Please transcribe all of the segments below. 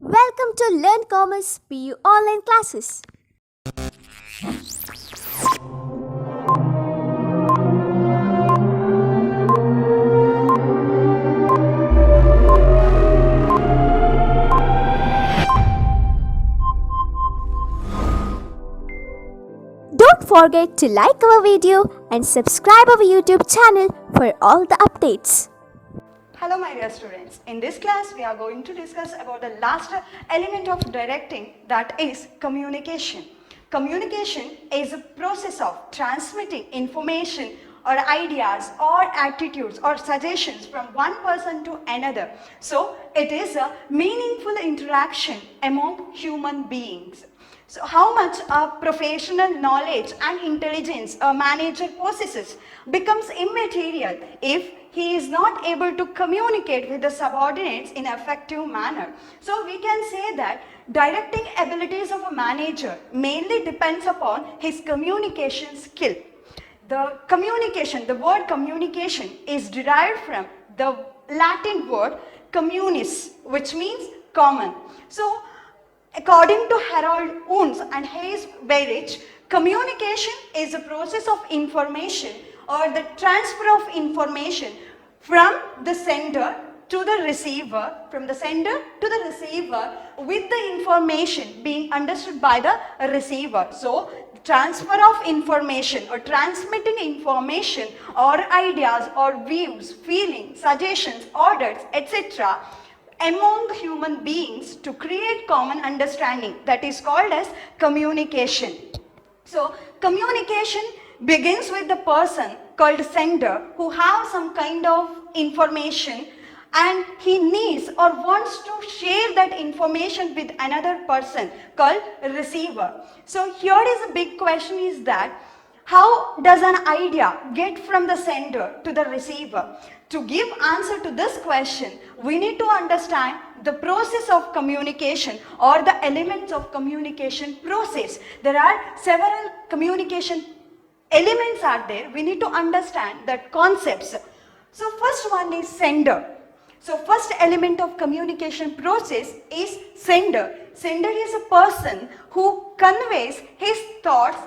Welcome to Learn Commerce PU online classes. Don't forget to like our video and subscribe our YouTube channel for all the updates. Hello my dear students, in this class we are going to discuss about the last element of directing, that is communication. Communication is a process of transmitting information or ideas or attitudes or suggestions from one person to another. So it is a meaningful interaction among human beings. So how much professional knowledge and intelligence a manager possesses becomes immaterial if he is not able to communicate with the subordinates in an effective manner. So we can say that directing abilities of a manager mainly depends upon his communication skill. The word communication is derived from the Latin word communis, which means common. So according to Harold Unz and Hayes Bayrich, communication is a process of information or the transfer of information from the sender to the receiver, with the information being understood by the receiver. So, transfer of information or transmitting information or ideas or views, feelings, suggestions, orders, etc. among human beings to create common understanding, that is called as communication. So communication begins with the person called sender who has some kind of information and he needs or wants to share that information with another person called receiver. So here is a big question is that how does an idea get from the sender to the receiver? To give answer to this question, we need to understand the process of communication or the elements of communication process. There are several communication elements are there. We need to understand that concepts. So first one is sender. So first element of communication process is sender. Sender is a person who conveys his thoughts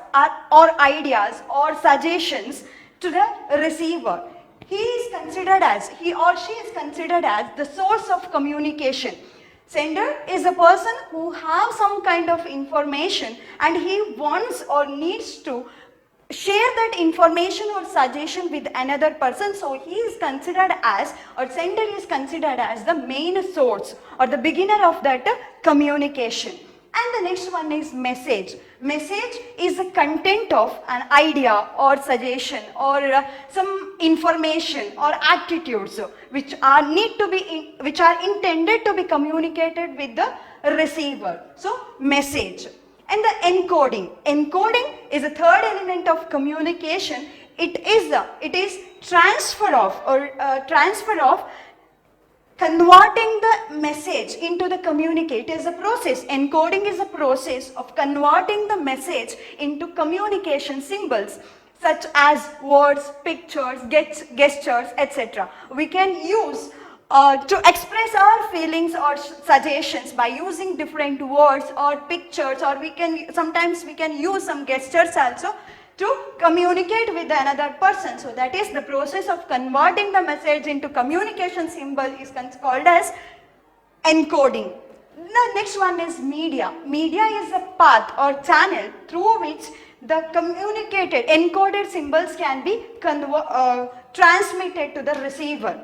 or ideas or suggestions to the receiver. He or she is considered as the source of communication. Sender is a person who has some kind of information and he wants or needs to share that information or suggestion with another person. So he is considered as, or sender is considered as the main source or the beginner of that communication. And the next one is message. Message is the content of an idea or suggestion or some information or attitudes which are intended to be communicated with the receiver. So message. And the encoding. Encoding is a third element of communication. It is transfer of converting the message into the communicate is a process. Encoding is a process of converting the message into communication symbols such as words, pictures, gestures, etc. We can use to express our feelings or suggestions by using different words or pictures, or sometimes we can use some gestures also to communicate with another person. So that is the process of converting the message into communication symbol is called as encoding. The next one is media. Media is a path or channel through which the communicated encoded symbols can be transmitted to the receiver.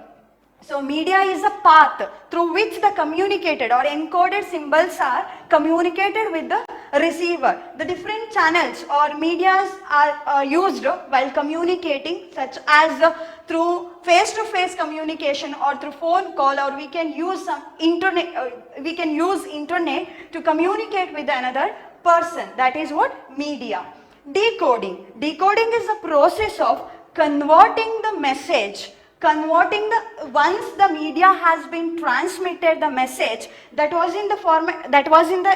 So media is a path through which the communicated or encoded symbols are communicated with the receiver. The different channels or medias are used while communicating, such as through face-to-face communication or through phone call, or we can use some internet. Internet to communicate with another person. That is what media. Decoding. Decoding is the process of converting the message. Once the media has been transmitted the message that was in the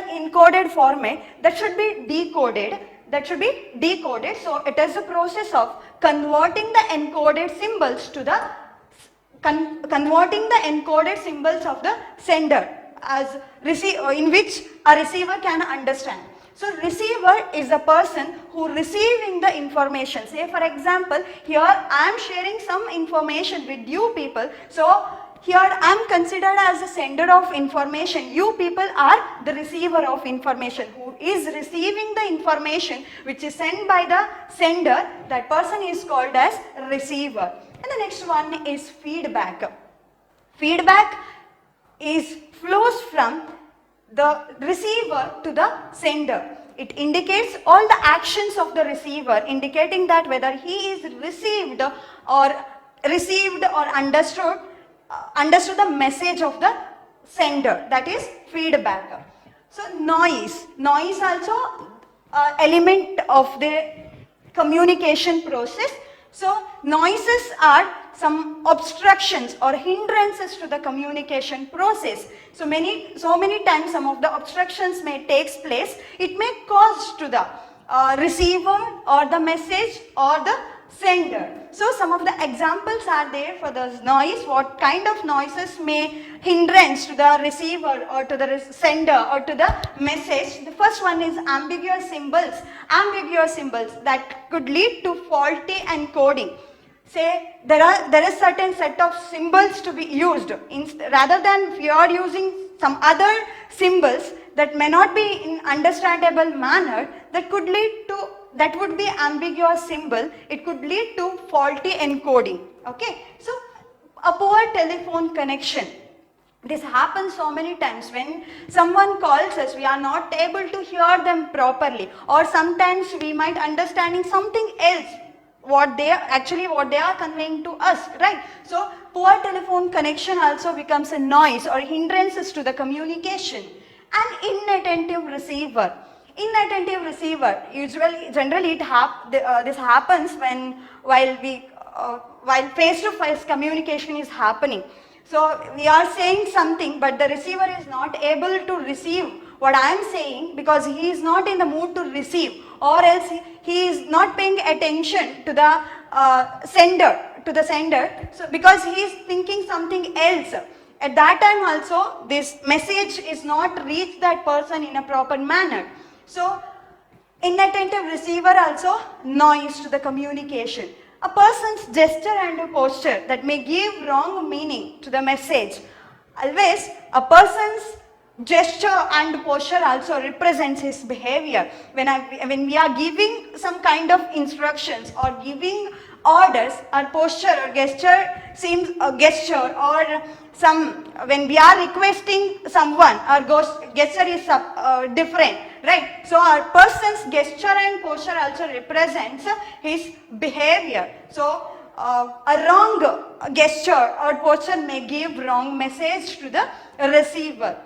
encoded format, that should be decoded. So it is a process of converting the encoded symbols of the sender in which a receiver can understand. So receiver is the person who receiving the information. Say for example, here I am sharing some information with you people. So here I am considered as the sender of information. You people are the receiver of information who is receiving the information which is sent by the sender. That person is called as receiver. And the next one is feedback. Feedback flows from the receiver to the sender. It indicates all the actions of the receiver, indicating that whether he is received or understood the message of the sender. That is feedback. So noise also element of the communication process. So noises are some obstructions or hindrances to the communication process. So many times some of the obstructions may take place. It may cause to the receiver or the message or the sender. So some of the examples are there for the noise. What kind of noises may hindrance to the receiver or to the sender or to the message? The first one is ambiguous symbols. Ambiguous symbols that could lead to faulty encoding. Say there is certain set of symbols to be used rather than if you are using some other symbols that may not be in understandable manner, that would be ambiguous symbol. It could lead to faulty encoding. Okay, so a poor telephone connection. This happens so many times when someone calls us, we are not able to hear them properly, or sometimes we might understanding something else what they are conveying to us, right? So poor telephone connection also becomes a noise or hindrances to the communication. An inattentive receiver. Inattentive receiver, generally this happens while face-to-face communication is happening. So we are saying something, but the receiver is not able to receive what I am saying because he is not in the mood to receive, or else he is not paying attention to the sender. So because he is thinking something else. At that time also, this message is not reached that person in a proper manner. So inattentive receiver also noise to the communication. A person's gesture and posture that may give wrong meaning to the message. Always a person's gesture and posture also represents his behavior. When we are giving some kind of instructions or giving orders, our posture or gesture seems a gesture, or when we are requesting someone, our gesture is different, right? So our person's gesture and posture also represents his behavior. So a wrong gesture or posture may give wrong message to the receiver,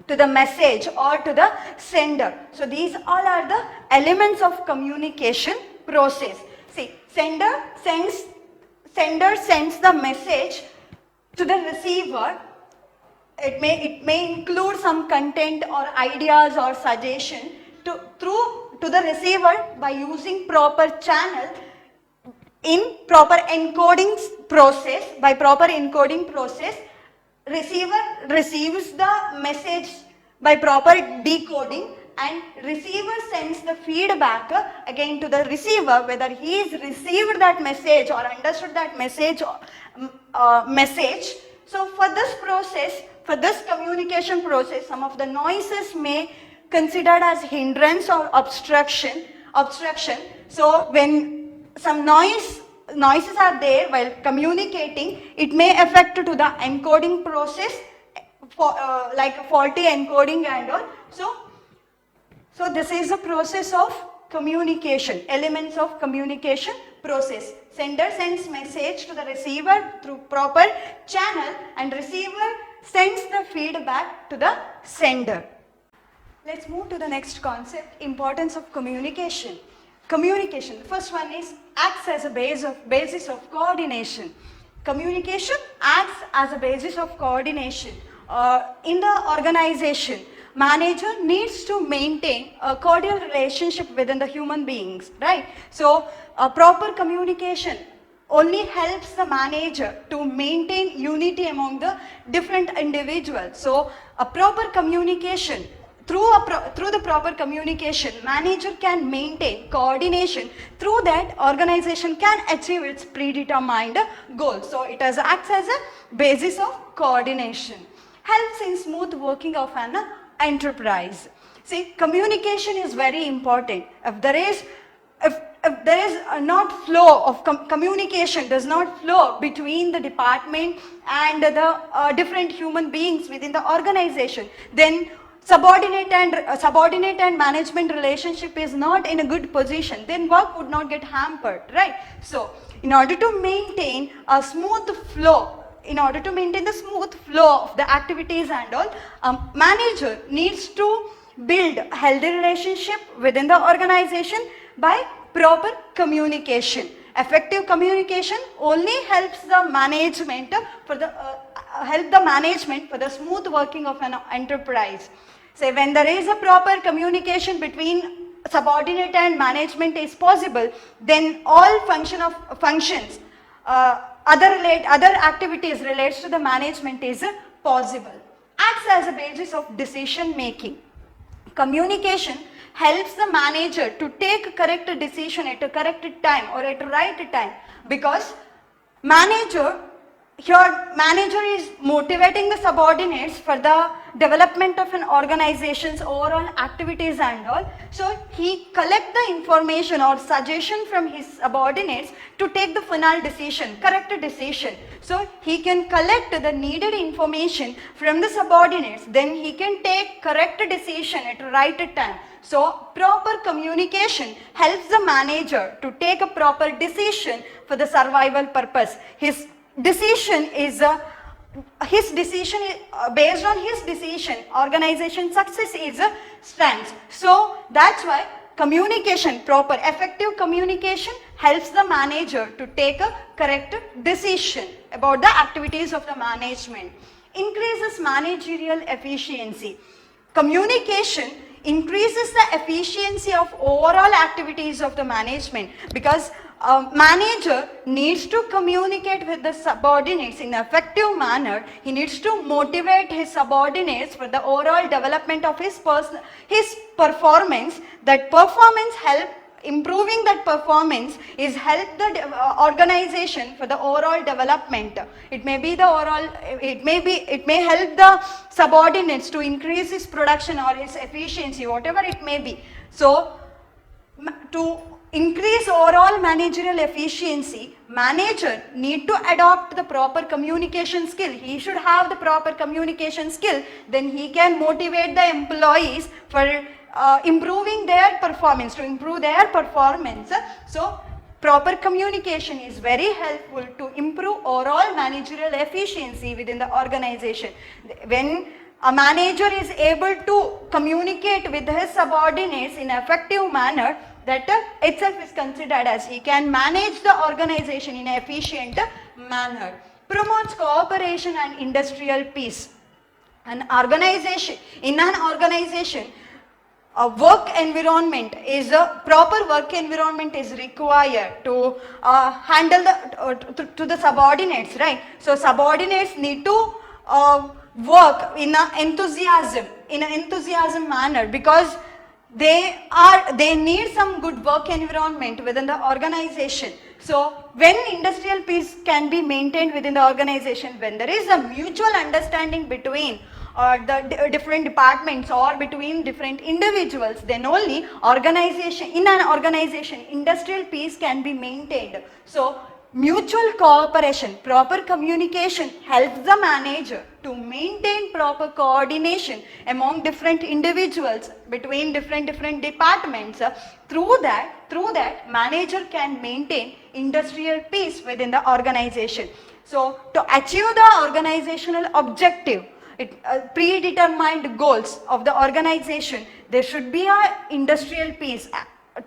to the message or to the sender. So these all are the elements of communication process. See, sender sends the message to the receiver. It may include some content or ideas or suggestion to the receiver by using proper channel in proper encoding process. By proper encoding process, receiver receives the message by proper decoding, and receiver sends the feedback again to the receiver whether he is received that message or understood that message. So for this process, for this communication process, some of the noises may considered as hindrance or obstruction. So when some noises are there while communicating, it may affect to the encoding process, like faulty encoding and all. So this is the process of communication, elements of communication process. Sender sends message to the receiver through proper channel, and receiver sends the feedback to the sender. Let's move to the next concept, importance of communication. Communication, the first one is acts as a basis of coordination. Communication acts as a basis of coordination. In the organization, manager needs to maintain a cordial relationship within the human beings, right? So proper communication only helps the manager to maintain unity among the different individuals. So a proper communication, through the proper communication, manager can maintain coordination. Through that, organization can achieve its predetermined goals. So it acts as a basis of coordination. Helps in smooth working of an enterprise. See, communication is very important. If there is not flow of communication does not flow between the department and the different human beings within the organization, then subordinate and management relationship is not in a good position, then work would not get hampered, right? So in order to maintain a smooth flow, in order to maintain the smooth flow of the activities and all, manager needs to build a healthy relationship within the organization by proper communication. Effective communication only helps the management for the smooth working of an enterprise. Say when there is a proper communication between subordinate and management is possible, then all functions, other activities relates to the management is possible. Acts as a basis of decision making. Communication helps the manager to take correct decision at a correct time or at the right time, because your manager is motivating the subordinates for the development of an organization's overall activities and all. So he collect the information or suggestion from his subordinates to take the final decision, correct decision. So he can collect the needed information from the subordinates, then he can take correct decision at the right time. So proper communication helps the manager to take a proper decision for the survival purpose. His decision is based on his decision, organization success is stands. So that's why communication, proper effective communication helps the manager to take a correct decision about the activities of the management. Increases managerial efficiency. Communication increases the efficiency of overall activities of the management, because manager needs to communicate with the subordinates in an effective manner. He needs to motivate his subordinates for the overall development of his performance. That performance improving that performance is help the organization for the overall development. It may help the subordinates to increase his production or his efficiency, whatever it may be. So to increase overall managerial efficiency, manager need to adopt the proper communication skill. He should have the proper communication skill, then he can motivate the employees for improving their performance, to improve their performance. So proper communication is very helpful to improve overall managerial efficiency within the organization. When a manager is able to communicate with his subordinates in an effective manner, that itself is considered as he can manage the organization in an efficient manner. Promotes cooperation and industrial peace. In an organization, a work environment is a proper work environment is required to handle to the subordinates, right? So subordinates need to work in an enthusiasm manner, because they need some good work environment within the organization. So when industrial peace can be maintained within the organization, when there is a mutual understanding between the different departments or between different individuals, then only in an organization industrial peace can be maintained. So mutual cooperation, proper communication helps the manager to maintain proper coordination among different individuals between different departments. Through that manager can maintain industrial peace within the organization. So to achieve the organizational objective, predetermined goals of the organization, there should be a industrial peace.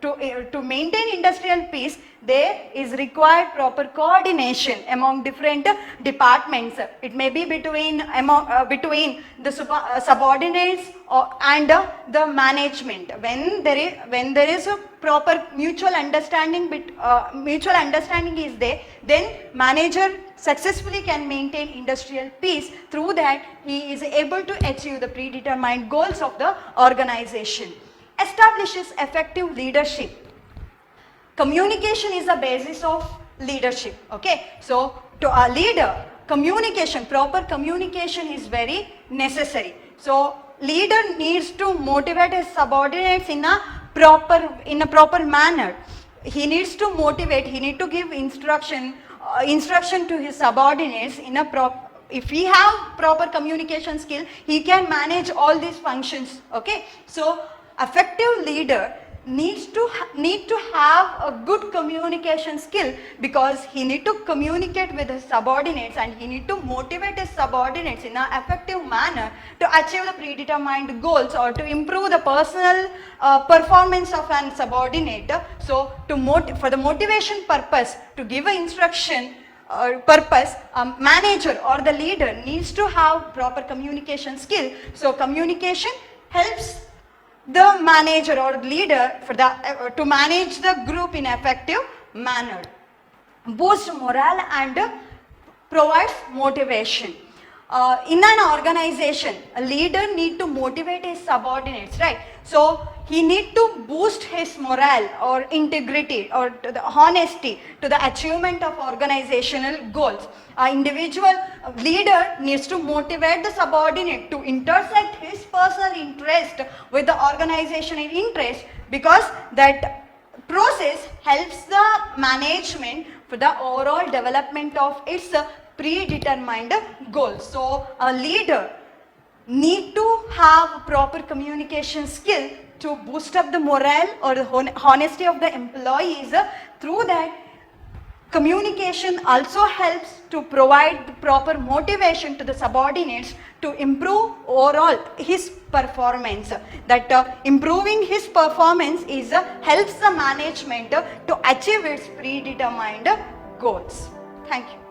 to maintain industrial peace, there is required proper coordination among different departments. It may be between the subordinates and the management. When there is a proper mutual understanding is there, then manager successfully can maintain industrial peace. Through that, he is able to achieve the predetermined goals of the organization. Establishes effective leadership. Communication is the basis of leadership. Okay, so to a leader, proper communication is very necessary. So leader needs to motivate his subordinates in a proper manner. He needs to motivate. He needs to give instruction to his subordinates in a proper. If he have proper communication skill, he can manage all these functions. Okay, so effective leader need to have a good communication skill, because he need to communicate with his subordinates and he need to motivate his subordinates in an effective manner to achieve the predetermined goals or to improve the personal performance of an subordinate. So for the motivation purpose, to give an instruction purpose, manager or the leader needs to have proper communication skill. So communication helps the manager or leader to manage the group in effective manner. Boost morale and provides motivation. In an organization, a leader need to motivate his subordinates, right? So he need to boost his morale or integrity or the honesty to the achievement of organizational goals. An individual leader needs to motivate the subordinate to intersect his personal interest with the organizational interest, because that process helps the management for the overall development of its predetermined goals. So a leader need to have proper communication skill to boost up the morale or the honesty of the employees. Through that, communication also helps to provide the proper motivation to the subordinates to improve overall his performance. That improving his performance helps the management to achieve its predetermined goals. Thank you.